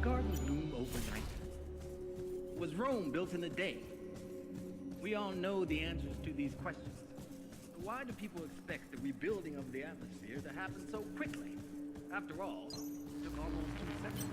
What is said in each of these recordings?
gardens bloom overnight? Was Rome built in a day? We all know the answers to these questions. So why do people expect the rebuilding of the atmosphere to happen so quickly? After all, it took almost 2 seconds.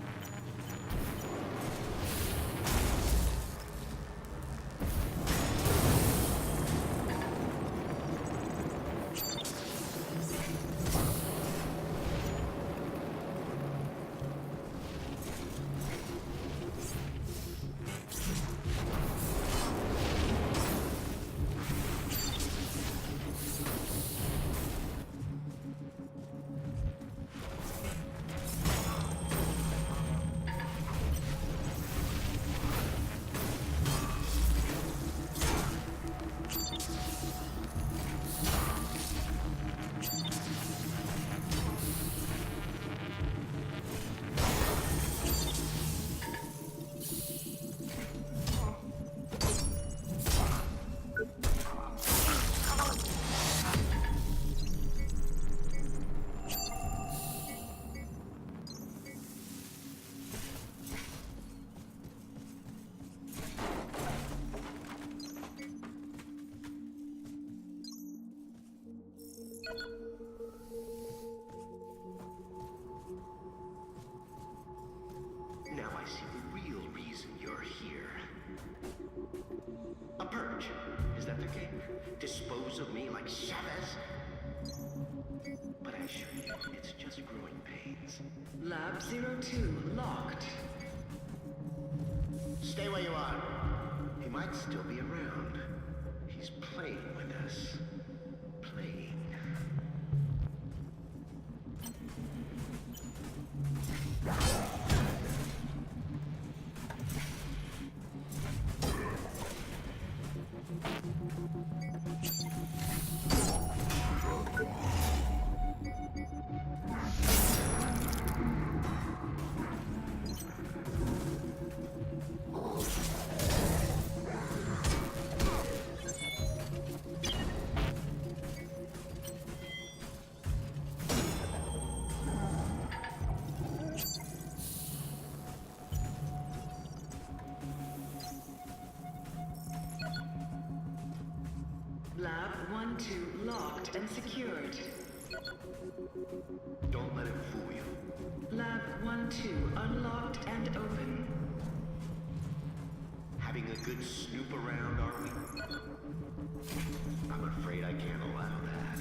Now I see the real reason you're here. A purge. Is that the game? Dispose of me like Chavez? But I assure you, it's just growing pains. Lab 02 locked. Stay where you are. He might still be around. He's playing with us. Playing. Lab 12 locked and secured. Don't let him fool you. Lab 12 unlocked and open. Having a good snoop around, are we? I'm afraid I can't allow that.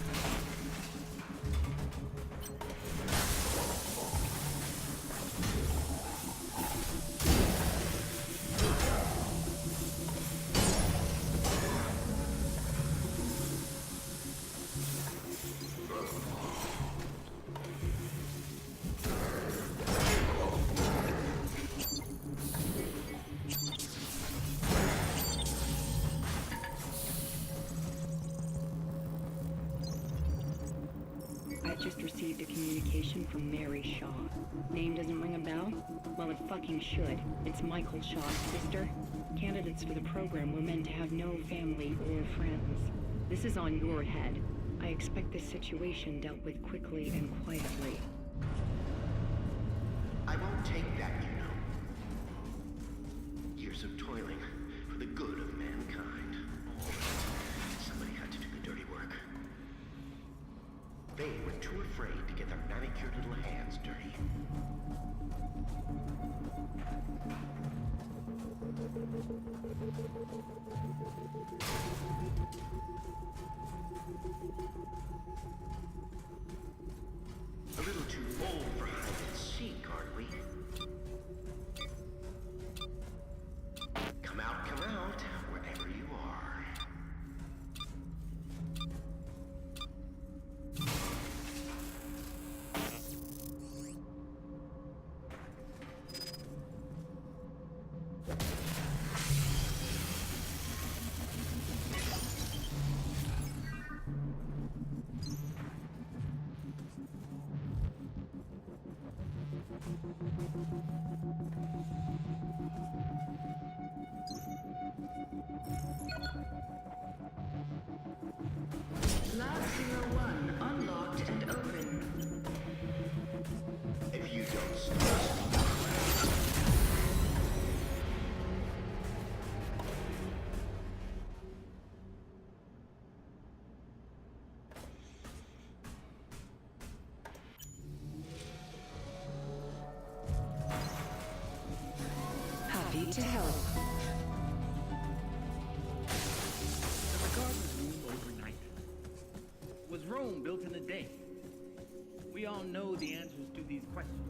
Just received a communication from Mary Shaw. Name doesn't ring a bell? Well, it fucking should. It's Michael Shaw's sister. Candidates for the program were meant to have no family or friends. This is on your head. I expect this situation dealt with quickly and quietly. I won't take that, you know. Years of toiling for the good of mankind. All of it. Somebody had to do the dirty work. They were too afraid to get their manicured little hands dirty. A little too old for hide and seek, aren't we? Come out, wherever you are. Proceed to help. Does a garden's room overnight? Was Rome built in a day? We all know the answers to these questions.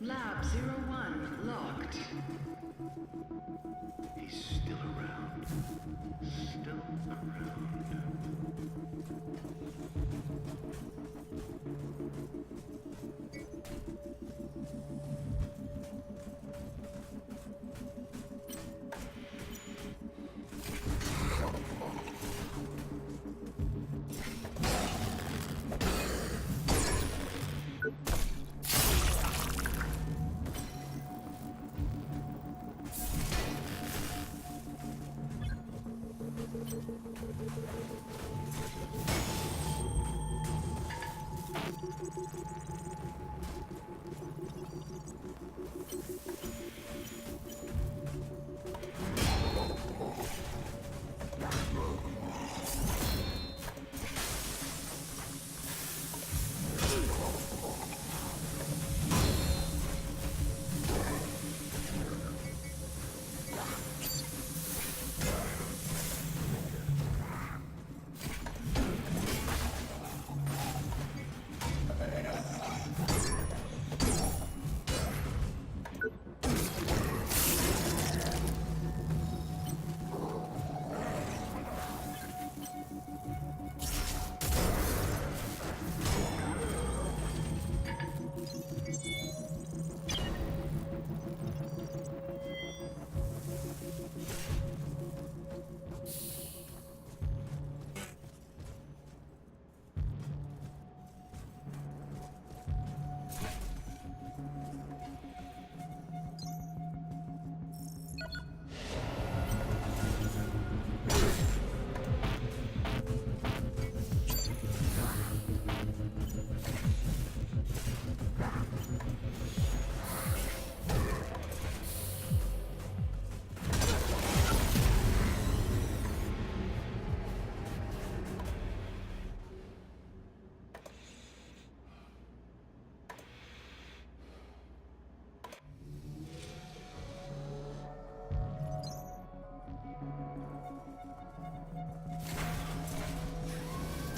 Lab 01 locked. He's still around. Still around.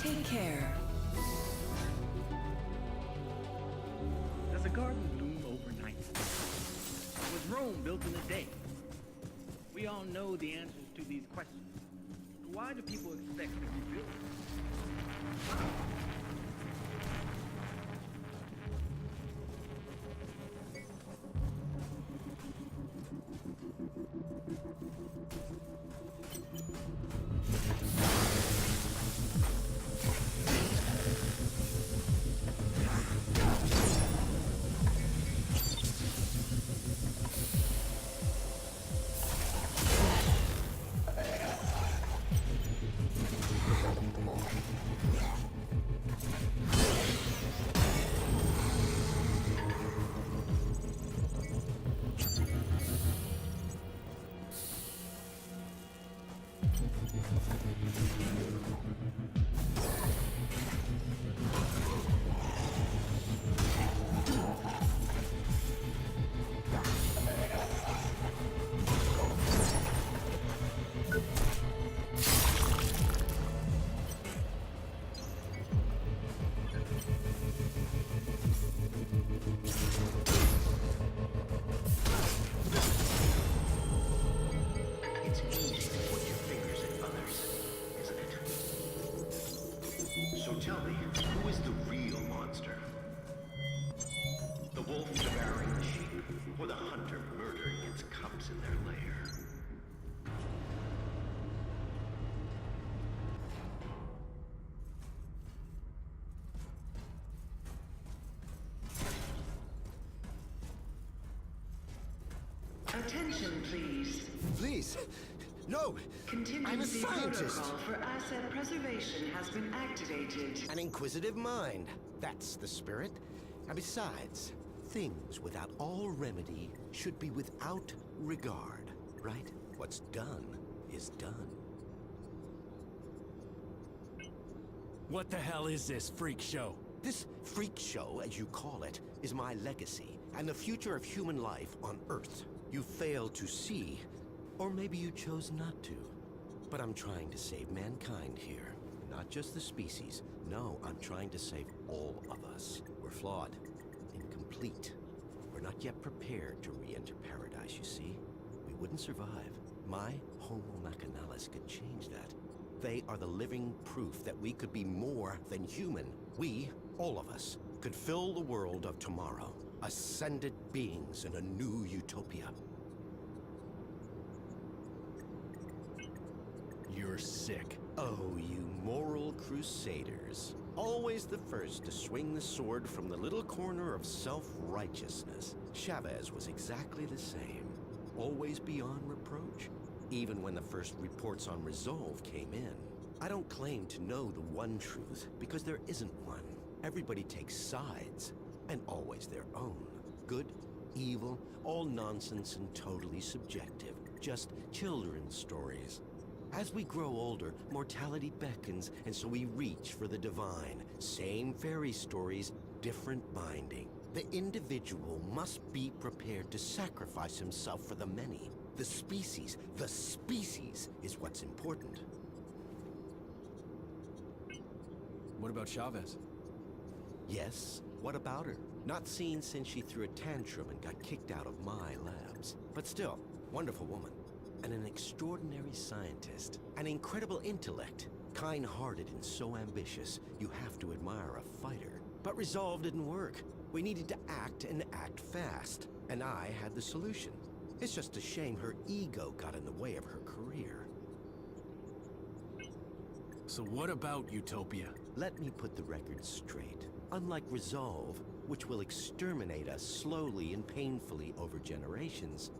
Take care. Does a garden bloom overnight? Was Rome built in a day? We all know the answers to these questions. Why do people expect to rebuild? Tell me, who is the real monster? The wolf devouring the sheep, or the hunter murdering its cubs in their lair? Attention, please. Please, no! I'm a Contingency scientist! protocol for asset preservation has been activated. An inquisitive mind. That's the spirit. And besides, things without all remedy should be without regard, right? What's done is done. What the hell is this freak show? This freak show, as you call it, is my legacy and the future of human life on Earth. You failed to see, or maybe you chose not to. But I'm trying to save mankind here. Not just the species. No, I'm trying to save all of us. We're flawed, incomplete. We're not yet prepared to re-enter paradise, you see? We wouldn't survive. My Homo Machinalis could change that. They are the living proof that we could be more than human. We, all of us, could fill the world of tomorrow. Ascended beings in a new utopia. You're sick. Oh, you moral crusaders. Always the first to swing the sword from the little corner of self-righteousness. Chavez was exactly the same. Always beyond reproach. Even when the first reports on Resolve came in. I don't claim to know the one truth, because there isn't one. Everybody takes sides, and always their own. Good, evil, all nonsense and totally subjective. Just children's stories. As we grow older, mortality beckons, and so we reach for the divine. Same fairy stories, different binding. The individual must be prepared to sacrifice himself for the many. The species is what's important. What about Chavez? Yes, what about her? Not seen since she threw a tantrum and got kicked out of my labs. But still, wonderful woman. And an extraordinary scientist. An incredible intellect. Kind-hearted and so ambitious, you have to admire a fighter. But Resolve didn't work. We needed to act and act fast. And I had the solution. It's just a shame her ego got in the way of her career. So what about Utopia? Let me put the record straight. Unlike Resolve, which will exterminate us slowly and painfully over generations,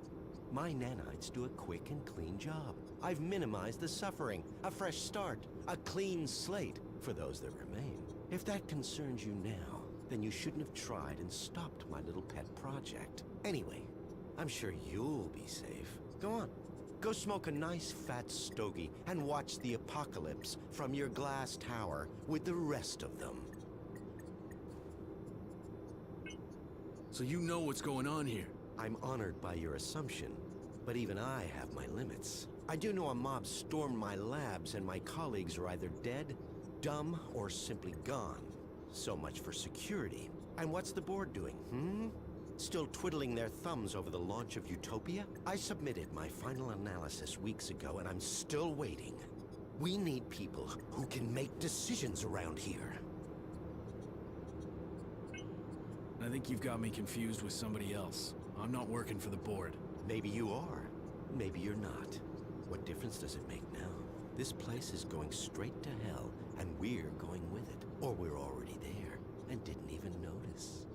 my nanites do a quick and clean job. I've minimized the suffering, a fresh start, a clean slate for those that remain. If that concerns you now, then you shouldn't have tried and stopped my little pet project. Anyway, I'm sure you'll be safe. Go on. Go smoke a nice fat stogie and watch the apocalypse from your glass tower with the rest of them. So you know what's going on here? I'm honored by your assumption, but even I have my limits. I do know a mob stormed my labs and my colleagues are either dead, dumb, or simply gone. So much for security. And what's the board doing, Still twiddling their thumbs over the launch of Utopia? I submitted my final analysis weeks ago and I'm still waiting. We need people who can make decisions around here. I think you've got me confused with somebody else. I'm not working for the board. Maybe you are. Maybe you're not. What difference does it make now? This place is going straight to hell, and we're going with it. Or we're already there, and didn't even notice.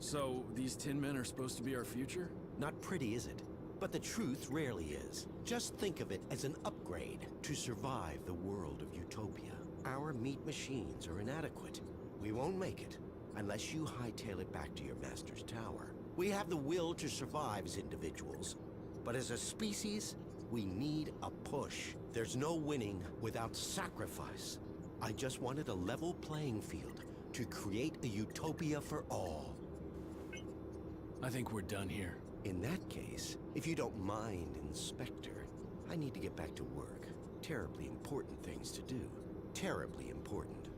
So, these Tin Men are supposed to be our future? Not pretty, is it? But the truth rarely is. Just think of it as an upgrade to survive the world of Utopia. Our meat machines are inadequate. We won't make it unless you hightail it back to your master's tower. We have the will to survive as individuals, but as a species, we need a push. There's no winning without sacrifice. I just wanted a level playing field to create a utopia for all. I think we're done here. In that case, if you don't mind, Inspector, I need to get back to work. Terribly important things to do. Terribly important.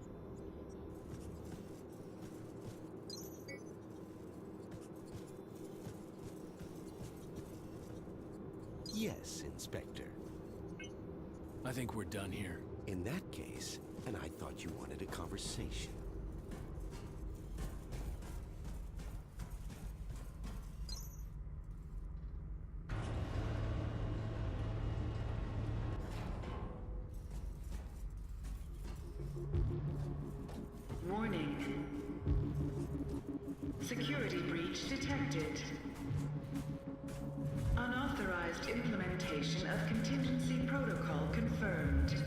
Yes, Inspector. I think we're done here. In that case, and I thought you wanted a conversation. Warning. Security breach detected. Swift implementation of contingency protocol confirmed.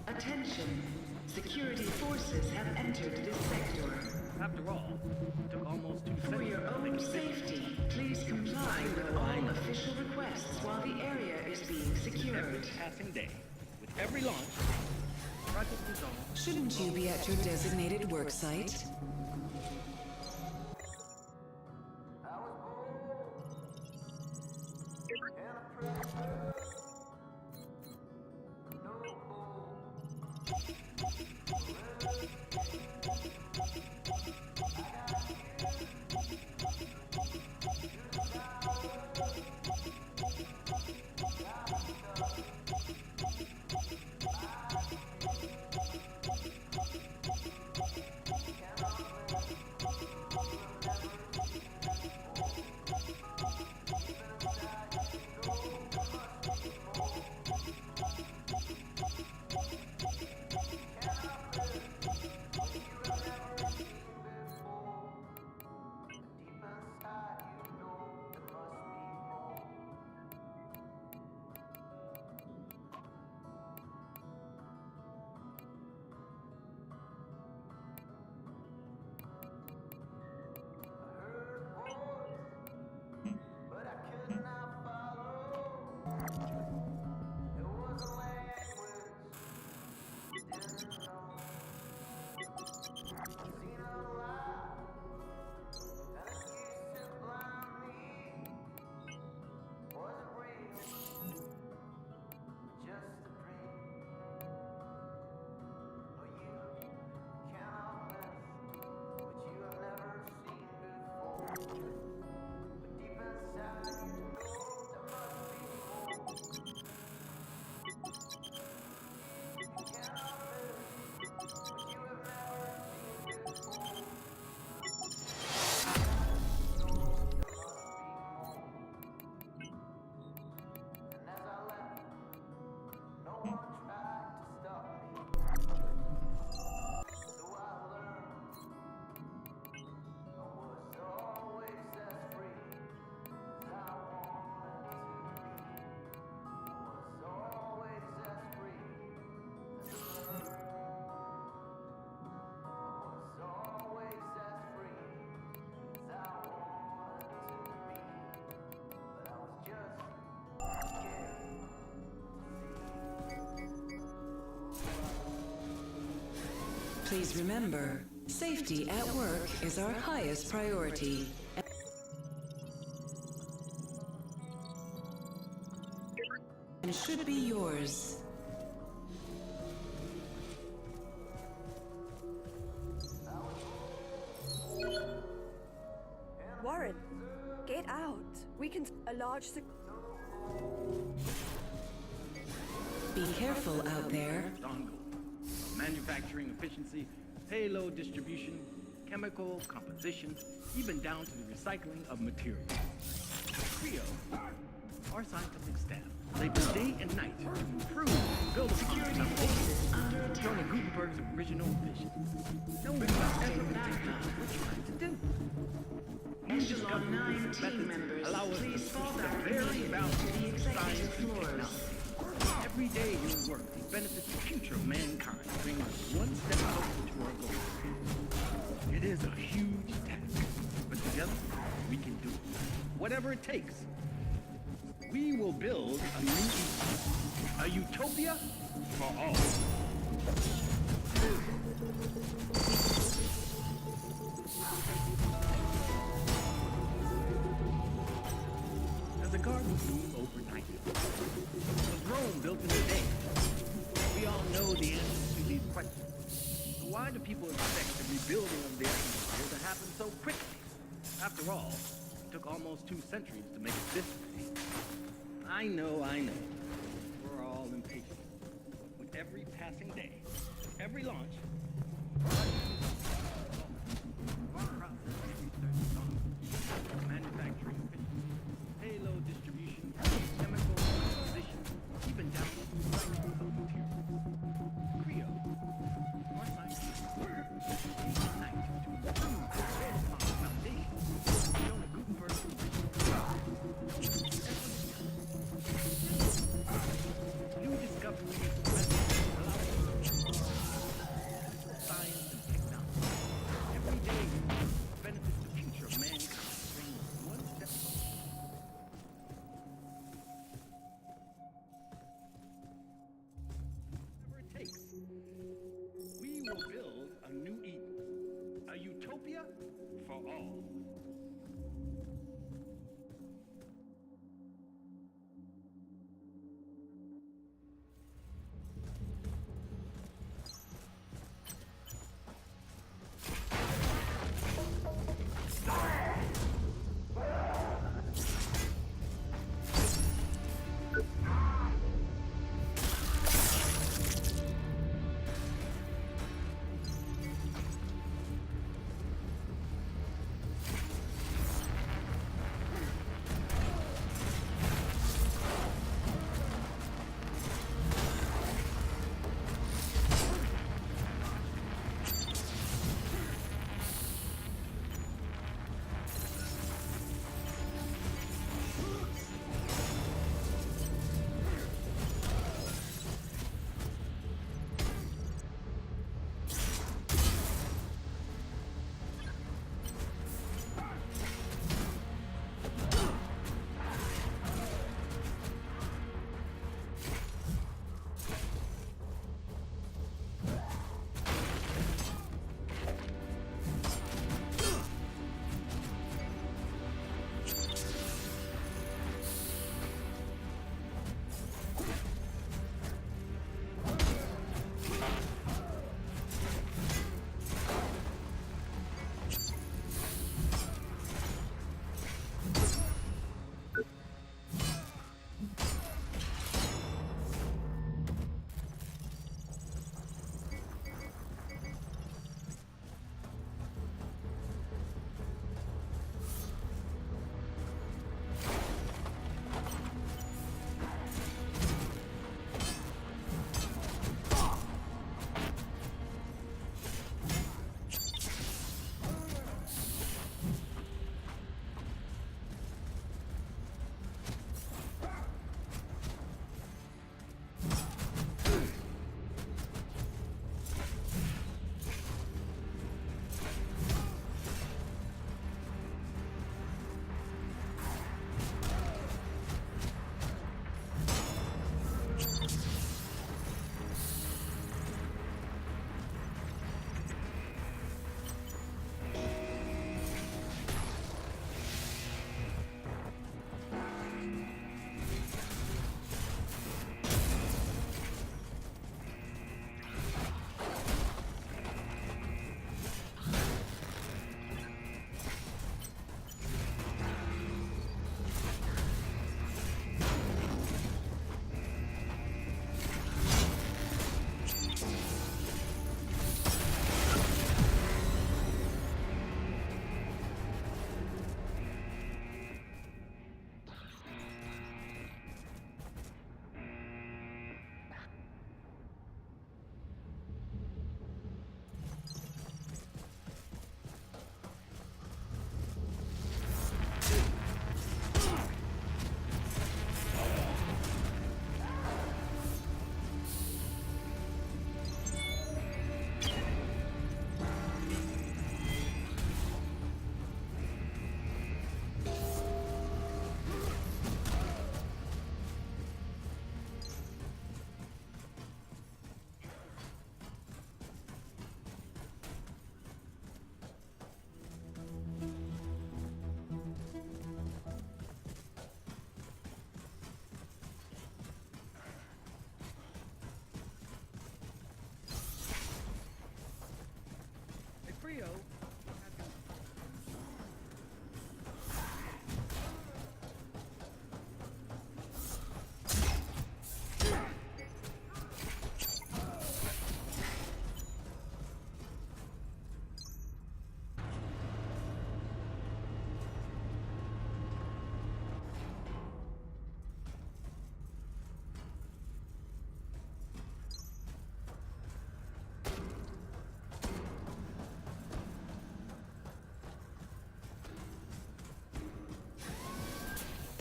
Attention. Security forces have entered this sector. After all, it took almost 2 For seconds your to own make a safety, please comply with all official requests while the area is being every secured. passing day. With every launch, Project Resolve. Shouldn't you be at your designated work site? Please remember, safety at work is our highest priority. And should be yours. Warren, get out. We can a large Be careful out there. Ongoing. Manufacturing efficiency, payload distribution, chemical composition, even down to the recycling of materials. Trio, our scientific staff, labor day and night to improve build upon Security some forces under Jonah attack. Gutenberg's original vision. No one Requesting ever backup. predicted what we're trying to do. Echelon 9 team Methods members, allow us please to fall push back the very immediately boundaries to the of executive science and floors. technology. Every day human work benefits the future of mankind, bringing us one step closer to our goal. It is a huge task, but together we can do it. Whatever it takes. We will build a new Eden, a utopia for all. As the garden grew overnight, was Rome built in a day? We all know the answers to these questions. So why do people expect the rebuilding of the atmosphere to happen so quickly? After all, it took almost 2 centuries to make it this way. I know. We're all impatient. With every passing day, every launch, manufacturing efficiency, payload distribution, chemical composition, even down to recycling of materials. Creo, one night, ignite to improve the foundation. Jonah Gutenberg's new discoveries allow us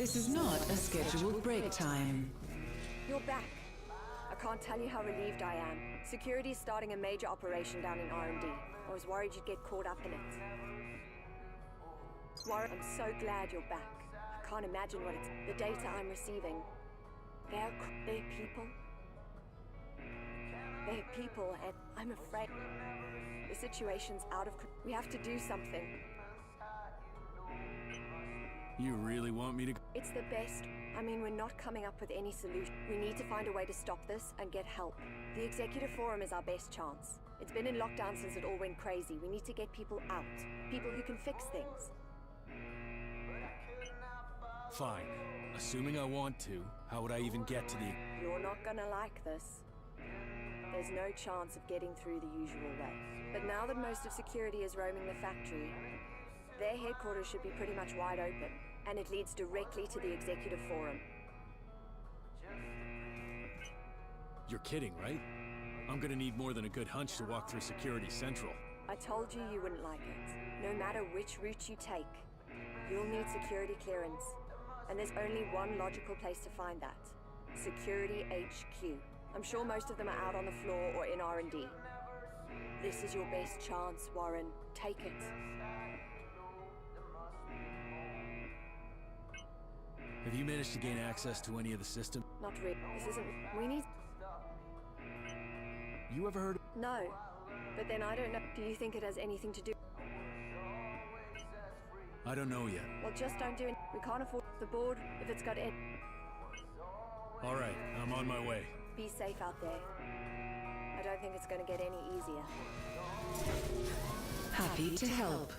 This is not a scheduled break time. You're back. I can't tell you how relieved I am. Security is starting a major operation down in R&D. I was worried you'd get caught up in it. Warren, I'm so glad you're back. I can't imagine what it's... The data I'm receiving. They're people. They're people, and I'm afraid the situation's out of... We have to do something. You really want me to... It's the best. I mean, we're not coming up with any solution. We need to find a way to stop this and get help. The Executive Forum is our best chance. It's been in lockdown since it all went crazy. We need to get people out. People who can fix things. Fine. Assuming I want to, how would I even get to the... You're not gonna like this. There's no chance of getting through the usual way. But now that most of security is roaming the factory, their headquarters should be pretty much wide open, and it leads directly to the Executive Forum. You're kidding, right? I'm gonna need more than a good hunch to walk through Security Central. I told you you wouldn't like it. No matter which route you take, you'll need security clearance. And there's only one logical place to find that. Security HQ. I'm sure most of them are out on the floor or in R&D. This is your best chance, Warren. Take it. Have you managed to gain access to any of the system? Not really. This isn't... We need... You ever heard... No. But then I don't know... Do you think it has anything to do... I don't know yet. Well, just don't do it. We can't afford the board if it's got it. All right, I'm on my way. Be safe out there. I don't think it's going to get any easier. Happy to help.